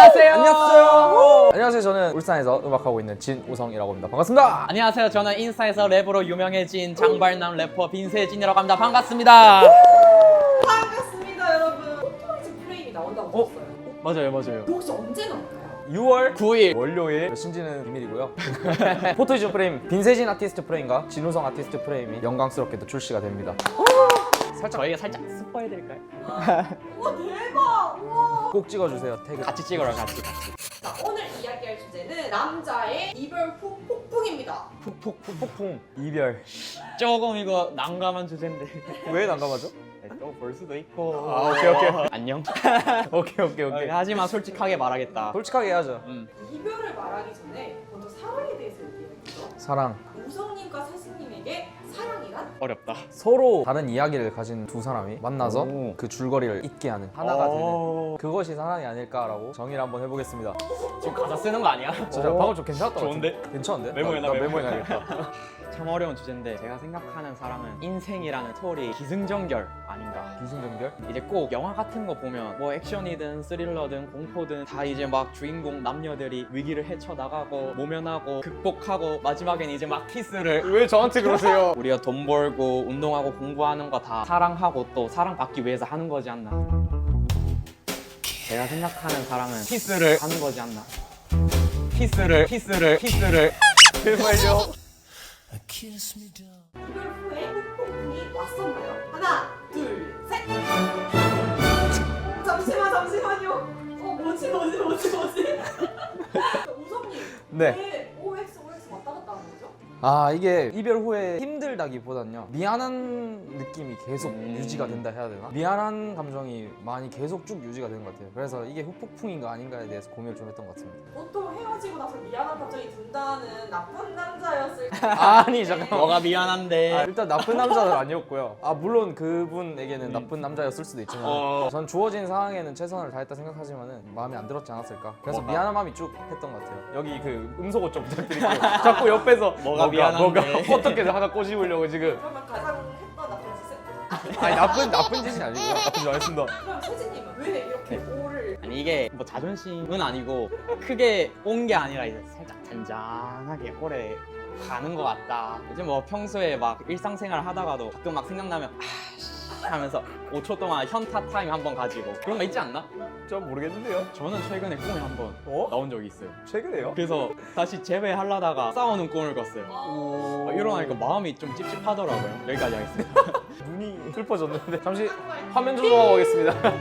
안녕하세요. 안녕하세요. 안녕하세요. 저는 울산에서 음악하고 있는 진우성이라고 합니다. 반갑습니다. 안녕하세요. 저는 인스타에서 랩으로 유명해진 장발남 래퍼 빈세진이라고 합니다. 반갑습니다. 반갑습니다 여러분. 포토리즈 플레임이 나온다고 들었어요. 맞아요. 혹시 언제 나올까요? 6월 9일. 월요일 신지는 비밀이고요. 포토이즈 프레임 빈세진 아티스트 프레임과 진우성 아티스트 프레임이 영광스럽게도 출시가 됩니다. 저희가 살짝 스포해드릴까요? 우와 대박. 우와. 꼭 찍어주세요. 태그. 같이 찍어라 같이. 자 오늘 이야기할 주제는 남자의 이별 후 폭풍입니다. 폭풍 이별. 조금 이거 난감한 주제인데. 왜 난감하죠? 또 볼 수도 있고. 아, 오케이. 안녕. 오케이. 하지만 솔직하게 말하겠다. 솔직하게 해야죠. 이별을 말하기 전에 먼저 사랑에 대해서 얘기해야겠죠. 사랑. 우성님과 세진님에게 사랑이란? 어렵다. 서로 다른 이야기를 가진 두 사람이 만나서 오. 그 줄거리를 잇게 하는 하나가 되는 오. 그것이 사랑이 아닐까라고 정의를 한번 해보겠습니다. 지금 가사 쓰는 거 아니야? 진짜 방금 좀 괜찮았다. 좋은데? 괜찮은데? 메모해놔, 나 메모. 메모해놔야겠다. 참 어려운 주제인데 제가 생각하는 사랑은 인생이라는 스토리 기승전결 아닌가. 기승전결? 이제 꼭 영화 같은 거 보면 뭐 액션이든 스릴러든 공포든 다 이제 막 주인공 남녀들이 위기를 헤쳐나가고 모면하고 극복하고 마지막엔 이제 막 키스를 왜 저한테 그러세요? 우리가 돈 벌고 운동하고 공부하는 거 다 사랑하고 또 사랑받기 위해서 하는 거지 않나. 제가 생각하는 사랑은 키스를 하는 거지 않나. 키스를 제발요. 이별 후에 폭풍이 왔었나요? 하나, 둘, 셋. 잠시만요. 뭐지? 우성님. 네. 왜 OX 왔다 갔다 하는 거죠? 아 이게 이별 후에 힘들다기보단요 미안한 느낌이 계속 유지가 된다 해야 되나? 미안한 감정이 많이 계속 쭉 유지가 되는 것 같아요. 그래서 이게 후폭풍인가 아닌가에 대해서 고민을 좀 했던 것 같습니다. 보통 헤어지고 나서 미안한 감정이 든다는 나쁜 남자였을 아니 잠깐만. 뭐가 미안한데. 일단 나쁜 남자는 아니었고요. 물론 그분에게는 나쁜 남자였을 수도 있지만 전 주어진 상황에는 최선을 다했다 생각하지만은 마음에 안 들었지 않았을까. 그래서 뭐가? 미안한 마음이 쭉 했던 것 같아요. 여기 그 음소거 좀 부탁드릴게요. 자꾸 옆에서 뭐가 미안한데. 어떻게든 하나 꼬집으려고 지금. 그러면 가장 했던 나쁜 짓은? 아니 나쁜 짓이 아니고요. 나쁜 짓 안 했습니다. 그럼 세진님은 왜 이렇게 오를 아니 이게 뭐 자존심은 아니고 크게 온 게 아니라 이제 살짝 잔잔하게 오래 가는 것 같다. 이제 뭐 평소에 막 일상생활 하다가도 가끔 막 생각나면 아씨 하면서 5초 동안 현타 타임 한번 가지고 그런 거 있지 않나? 전 모르겠는데요. 저는 최근에 꿈에 한번 나온 적이 있어요. 최근에요? 그래서 다시 재회하려다가 싸우는 꿈을 꿨어요. 일어나니까 마음이 좀 찝찝하더라고요. 여기까지 하겠습니다. 눈이 슬퍼졌는데 잠시 화면 조정하고 오겠습니다.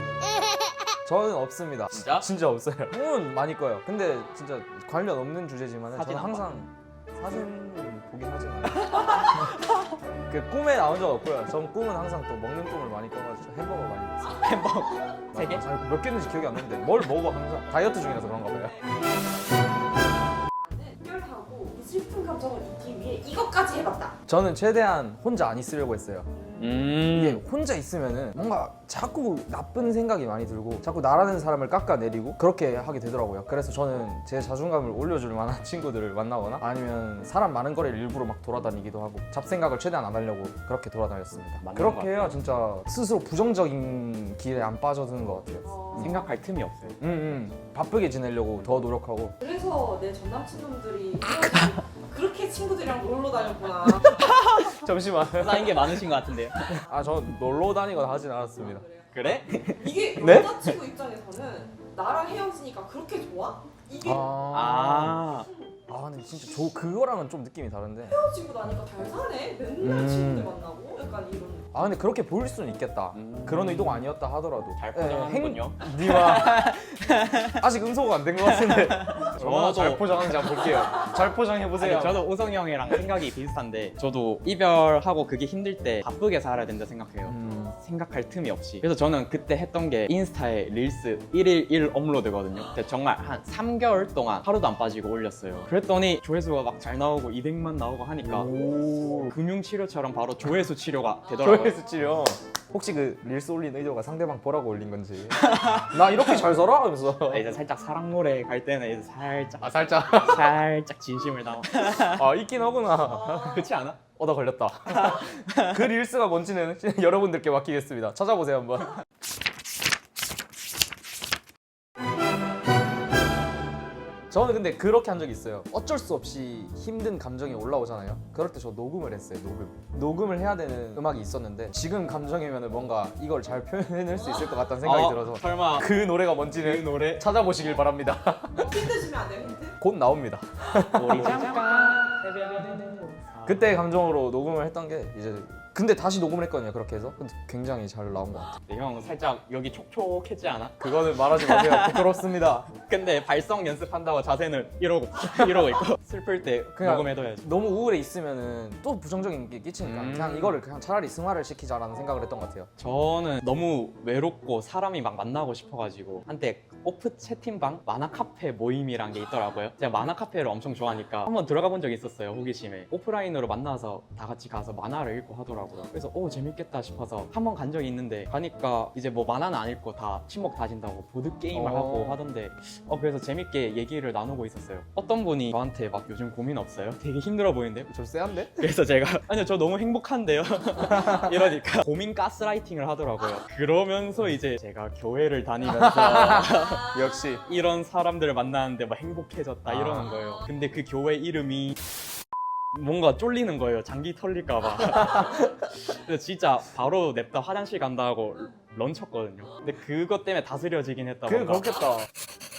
저는 없습니다. 진짜? 진짜 없어요. 꿈은 많이 꿔요. 근데 진짜 관련 없는 주제지만 사진 저는 안 항상 사진 보긴 하지만 그 꿈에 나온 적 없고요. 전 꿈은 항상 또 먹는 꿈을 많이 꿔가지고 햄버거 많이 먹어요. 햄버거 3개? 몇 개인지 기억이 안 나는데 뭘 먹어 항상. 다이어트 중이라서 그런가 봐요. 나는 이별하고 슬픈 감정을 잊기 위해 이것까지 해봤다. 저는 최대한 혼자 안 있으려고 했어요. 이게 음. 혼자 있으면은 뭔가 자꾸 나쁜 생각이 많이 들고 자꾸 나라는 사람을 깎아내리고 그렇게 하게 되더라고요. 그래서 저는 제 자존감을 올려줄 만한 친구들을 만나거나 아니면 사람 많은 거리를 일부러 막 돌아다니기도 하고 잡생각을 최대한 안 하려고 그렇게 돌아다녔습니다. 맞는 것 그렇게 같아요. 해야 진짜 스스로 부정적인 길에 안 빠져드는 것 같아요. 생각할 틈이 없어요. 바쁘게 지내려고 더 노력하고. 그래서 내 전남친놈들이 그렇게 친구들이랑 놀러 다녔구나. 잠시만. 쌓인 게 많으신 것 같은데요. 저 놀러 다니거나 하진 않았습니다. 그래? 이게 네? 여자친구 입장에서는 나랑 헤어지니까 그렇게 좋아? 이게 근데 진짜 그거랑은 좀 느낌이 다른데. 헤어지고 나니까 잘 사네? 맨날 친구들 만나고? 약간 이런. 근데 그렇게 보일 수는 있겠다. 그런 의도가 아니었다 하더라도. 잘 포장하는군요. 니와 아직 음소거가 안 된 것 같은데. 저도- 잘 포장하는지 한번 볼게요. 잘 포장해 보세요. 아니, 저도 우성이 형이랑 생각이 비슷한데 저도 이별하고 그게 힘들 때 바쁘게 살아야 된다 생각해요. 생각할 틈이 없이. 그래서 저는 그때 했던 게 인스타에 릴스 1일 1 업로드거든요. 근데 정말 한 3개월 동안 하루도 안 빠지고 올렸어요. 그랬더니 조회수가 막 잘 나오고 200만 나오고 하니까 금융치료처럼 바로 조회수 치료가 되더라고요. 조회수 치료. 혹시 그 릴스 올린 의도가 상대방 보라고 올린 건지. 나 이렇게 잘 살아? 하면서. 이제 살짝 사랑 노래 갈 때는 이제 살짝 살짝. 진심을 담아. 있긴 하구나. 그렇지 않아? 나 걸렸다. 그 릴스가 뭔지는 여러분들께 맡기겠습니다. 찾아보세요 한번. 저는 근데 그렇게 한 적이 있어요. 어쩔 수 없이 힘든 감정이 올라오잖아요. 그럴 때 저 녹음을 했어요. 녹음을 해야 되는 음악이 있었는데 지금 감정이면 뭔가 이걸 잘 표현해낼 수 있을 것 같다는 생각이 들어서 설마 그 노래가 뭔지는 노래? 찾아보시길 바랍니다. 힌트 주면 안 돼요? 힌트? 곧 나옵니다. 우리 잠깐 그때 감정으로 녹음을 했던 게 이제 근데 다시 녹음을 했거든요. 그렇게 해서 근데 굉장히 잘 나온 것 같아요. 네, 형 살짝 여기 촉촉했지 않아? 그거는 말하지 마세요. 부끄럽습니다. 근데 발성 연습한다고 자세는 이러고 있고 슬플 때 그냥 녹음해둬야지. 너무 우울해 있으면은 또 부정적인 게 끼치니까 음. 그냥 이거를 그냥 차라리 승화를 시키자라는 생각을 했던 것 같아요. 저는 너무 외롭고 사람이 막 만나고 싶어가지고 한때 오프 채팅방 만화 카페 모임이란 게 있더라고요. 제가 만화 카페를 엄청 좋아하니까 한번 들어가 본 적이 있었어요. 호기심에 오프라인으로 만나서 다 같이 가서 만화를 읽고 하더라고요. 그래서 재밌겠다 싶어서 한 번 간 적이 있는데 가니까 이제 뭐 만화는 안 읽고 다 친목 다진다고 보드 게임을 하고 하던데 그래서 재밌게 얘기를 나누고 있었어요. 어떤 분이 저한테 막 요즘 고민 없어요? 되게 힘들어 보이는데? 좀 쎄한데? 그래서 제가 아니요 저 너무 행복한데요 이러니까 고민 가스라이팅을 하더라고요. 그러면서 이제 제가 교회를 다니면서 역시 이런 사람들을 만나는데 막 행복해졌다 이러는 거예요. 근데 그 교회 이름이 뭔가 쫄리는 거예요. 장기 털릴까봐. 그래서 진짜 바로 냅다 화장실 간다 하고 런 쳤거든요. 근데 그것 때문에 다스려지긴 했다. 그게 뭔가. 그렇겠다.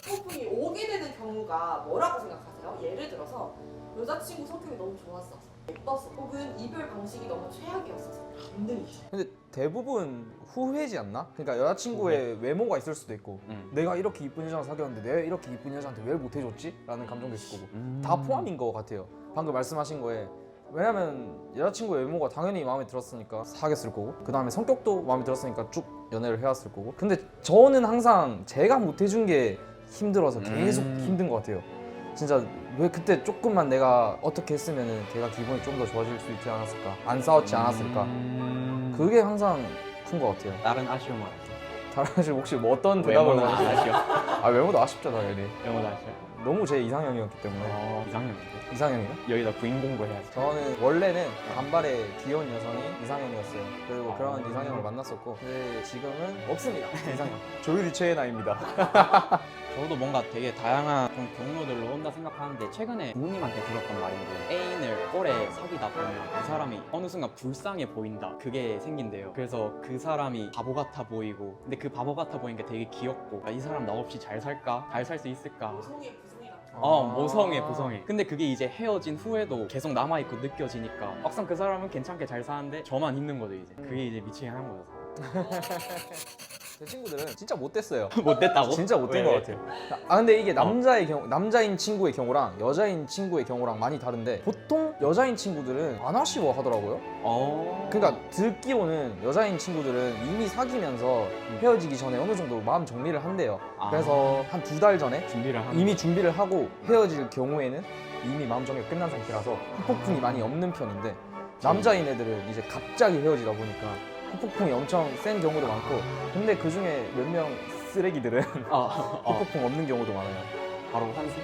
폭풍이 오게 되는 경우가 뭐라고 생각하세요? 예를 들어서 여자친구 성격이 너무 좋았어, 예뻤어, 혹은 이별 방식이 너무 최악이었어서 힘들지. 근데 대부분 후회지 않나? 그러니까 여자친구의 외모가 있을 수도 있고 내가 이렇게 이쁜 여자랑 사귀었는데 내가 이렇게 이쁜 여자한테 왜 못해줬지? 라는 감정도 있을 거고 다 포함인 것 같아요. 방금 말씀하신 거에 왜냐면 여자친구의 외모가 당연히 마음에 들었으니까 사귀었을 거고 그 다음에 성격도 마음에 들었으니까 쭉 연애를 해왔을 거고 근데 저는 항상 제가 못해준 게 힘들어서 계속 힘든 것 같아요. 진짜 왜 그때 조금만 내가 어떻게 했으면 걔가 기분이 좀 더 좋아질 수 있지 않았을까? 안 싸웠지 않았을까? 그게 항상 큰 것 같아요. 다른 아쉬움은 없어요. 다른 혹시 뭐 어떤 대답을 외모는 원하세요? 아쉬워. 아 외모도 아쉽죠 당연히. 외모는 아쉬워. 너무 제 이상형이었기 때문에. 이상형인데 이상형이요? 여기다 부인 공부해야지. 저는 원래는 간발의 귀여운 여성이 이상형이었어요. 그리고 그런 이상형을 만났었고 근데 지금은 없습니다. 이상형. 조율이 최애나입니다. 저도 뭔가 되게 다양한 좀 경로들로 온다 생각하는데 최근에 부모님한테 들었던 말인데 애인을 오래 사귀다 보면 그 사람이 어느 순간 불쌍해 보인다 그게 생긴대요. 그래서 그 사람이 바보 같아 보이고 근데 그 바보 같아 보이는 게 되게 귀엽고 이 사람 나 없이 잘 살까? 잘 살 수 있을까? 모성애 부성애 같은 모성애 보성애. 근데 그게 이제 헤어진 후에도 계속 남아있고 느껴지니까 막상 그 사람은 괜찮게 잘 사는데 저만 힘든 거죠 이제. 그게 이제 미치게 하는 거죠. 제 친구들은 진짜 못됐어요. 못됐다고? 진짜 못된 것 같아요. 아 근데 이게 남자의 경우, 남자인 친구의 경우랑 여자인 친구의 경우랑 많이 다른데 보통 여자인 친구들은 안 아쉬워하더라고요. 그러니까 듣기로는 여자인 친구들은 이미 사귀면서 헤어지기 전에 어느 정도 마음 정리를 한대요. 그래서 한 2달 전에 준비를 하는 이미 준비를 하고 헤어질 경우에는 이미 마음 정리가 끝난 상태라서 후폭풍이 많이 없는 편인데 남자인 애들은 이제 갑자기 헤어지다 보니까 후폭풍이 엄청 센 경우도 많고 근데 그 중에 몇 명 쓰레기들은 후폭풍 없는 경우도 많아요. 바로 환승?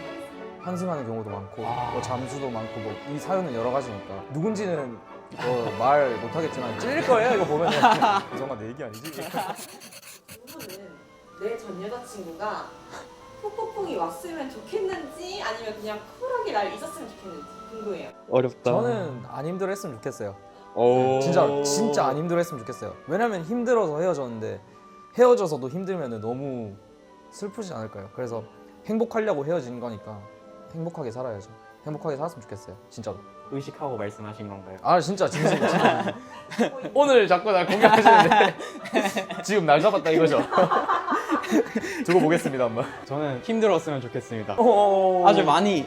환승하는 경우도 많고 뭐 잠수도 많고 뭐 이 사연은 여러 가지니까 누군지는 말 못하겠지만 찔릴 거예요 이거 보면은. 이정아 내 얘기 아니지? 두 분은 내 전 여자친구가 폭폭풍이 왔으면 좋겠는지 아니면 그냥 쿨하게 날 있었으면 좋겠는지 궁금해요. 어렵다. 저는 안 힘들어했으면 좋겠어요. 오. 진짜 안 힘들어했으면 좋겠어요. 왜냐면 힘들어서 헤어졌는데 헤어져서도 힘들면 너무 슬프지 않을까요? 그래서 행복하려고 헤어진 거니까 행복하게 살아야죠. 행복하게 살았으면 좋겠어요. 진짜로. 의식하고 말씀하신 건가요? 아 진짜 진심. 오늘 자꾸 날 공격하시는데 지금 날 잡았다 이거죠? 두고 보겠습니다 한번. 저는 힘들었으면 좋겠습니다. 오. 아주 많이.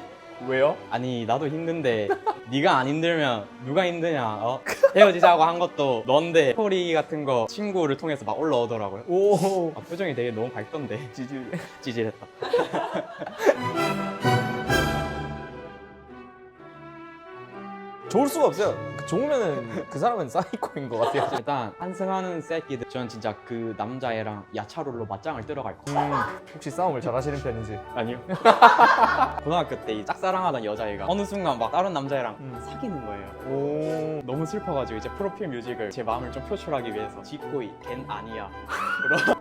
왜요? 아니 나도 힘든데 네가 안 힘들면 누가 힘드냐? 헤어지자고 한 것도 넌데 스토리 같은 거 친구를 통해서 막 올라오더라고요. 오. 표정이 되게 너무 밝던데 찌질했다. 좋을 수가 없어요. 좋으면은 그 사람은 사이코인 것 같아요. 일단 환승하는 새끼들 저는 진짜 그 남자애랑 야차롤로 맞짱을 뜨러 갈 거예요. 혹시 싸움을 잘하시는 편인지. 아니요. 고등학교 때 이 짝사랑하던 여자애가 어느 순간 막 다른 남자애랑 사귀는 거예요. 오. 너무 슬퍼가지고 이제 프로필 뮤직을 제 마음을 좀 표출하기 위해서 지코이 걘 아니야.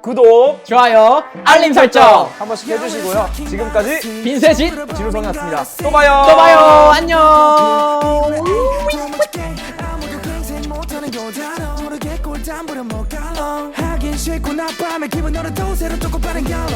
구독 좋아요, 알림 설정, 한 번씩 해주시고요. 지금까지 빈세짓 진우성이었습니다. 또 봐요. 또 봐요. 안녕. 하긴 싫고 나 밤에 기분 너를 또 새로 쫓고 빠른 결론